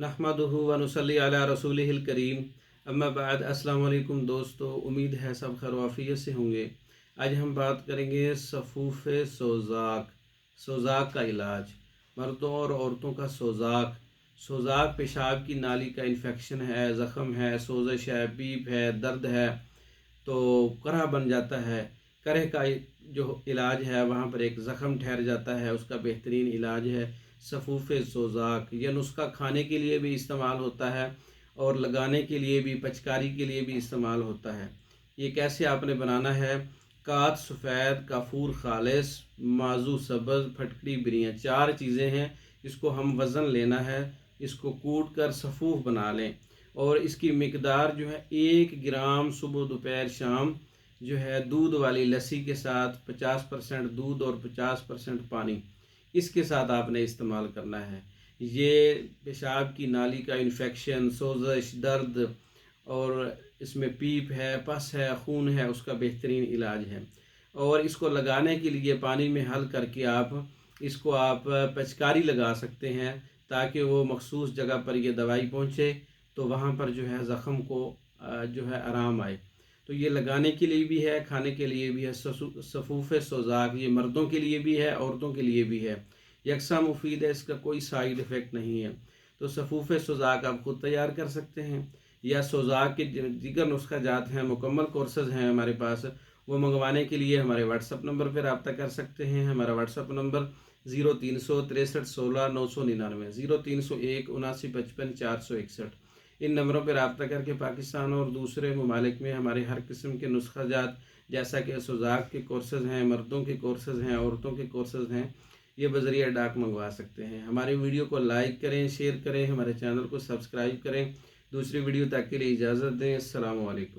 नहमदुहु व नुसल्ली अला रसूलिहिल करीम। अम्मा बाद, अस्सलाम वालेकुम दोस्तों, उम्मीद है सब खैर वाफियत से होंगे। आज हम बात करेंगे सफूफ सोज़ाक, सोज़ाक का इलाज। मर्दों और औरतों का सोज़ाक पेशाब की नाली का इन्फेक्शन है, ज़ख़म है, सोज़श है, पीप है, दर्द है, तो करह बन जाता है। करह का जो इलाज है वहाँ पर एक ज़ख़म ठहर जाता है, उसका बेहतरीन इलाज है सफूफ सोज़ाक। यह नुस्खा खाने के लिए भी इस्तेमाल होता है और लगाने के लिए भी, पचकारी के लिए भी इस्तेमाल होता है। ये कैसे आपने बनाना है? कात सफ़ेद, काफूर खालिस, माजू सब्ज़, फटकड़ी बिरियाँ, 4 चीज़ें हैं। इसको हम वज़न लेना है, इसको कूट कर सफूफ बना लें और इसकी मिकदार जो है 1 ग्राम सुबह दोपहर शाम जो है दूध वाली लस्सी के साथ 50% दूध और 50% पानी, इसके साथ आपने इस्तेमाल करना है। ये पेशाब की नाली का इन्फेक्शन, सोज़श, दर्द और इसमें पीप है, पस है, खून है, उसका बेहतरीन इलाज है। और इसको लगाने के लिए पानी में हल करके इसको आप पचकारी लगा सकते हैं ताकि वो मखसूस जगह पर ये दवाई पहुँचे तो वहाँ पर जो है ज़ख़म को जो है आराम आए। तो ये लगाने के लिए भी है, खाने के लिए भी है। सफूफ सोज़ाक ये मर्दों के लिए भी है, औरतों के लिए भी है। यकसा मुफीद है, इसका कोई साइड इफ़ेक्ट नहीं है। तो सफूफ सोज़ाक आप खुद तैयार कर सकते हैं या सोज़ाक के दीगर नुस्खा जात हैं, मुकम्मल कोर्सेज़ हैं हमारे पास, वो मंगवाने के लिए हमारे व्हाट्सअप नंबर पर रब्ता कर सकते हैं। हमारा व्हाट्सअप नंबर 0363 16 999, 0301 79 55 461। इन नंबरों पर रब्ता करके पाकिस्तान और दूसरे ममालिक में हमारे हर किस्म के नुस्खा जात, जैसा कि सोज़ाक के कोर्सेज़ हैं, मर्दों के कोर्सेज़ हैं, औरतों के कोर्सेज़ हैं, ये बज़रिया डाक मंगवा सकते हैं। हमारी वीडियो को लाइक करें, शेयर करें, हमारे चैनल को सब्सक्राइब करें। दूसरी वीडियो तक के लिए इजाज़त दें। अस्सलामु अलैकुम।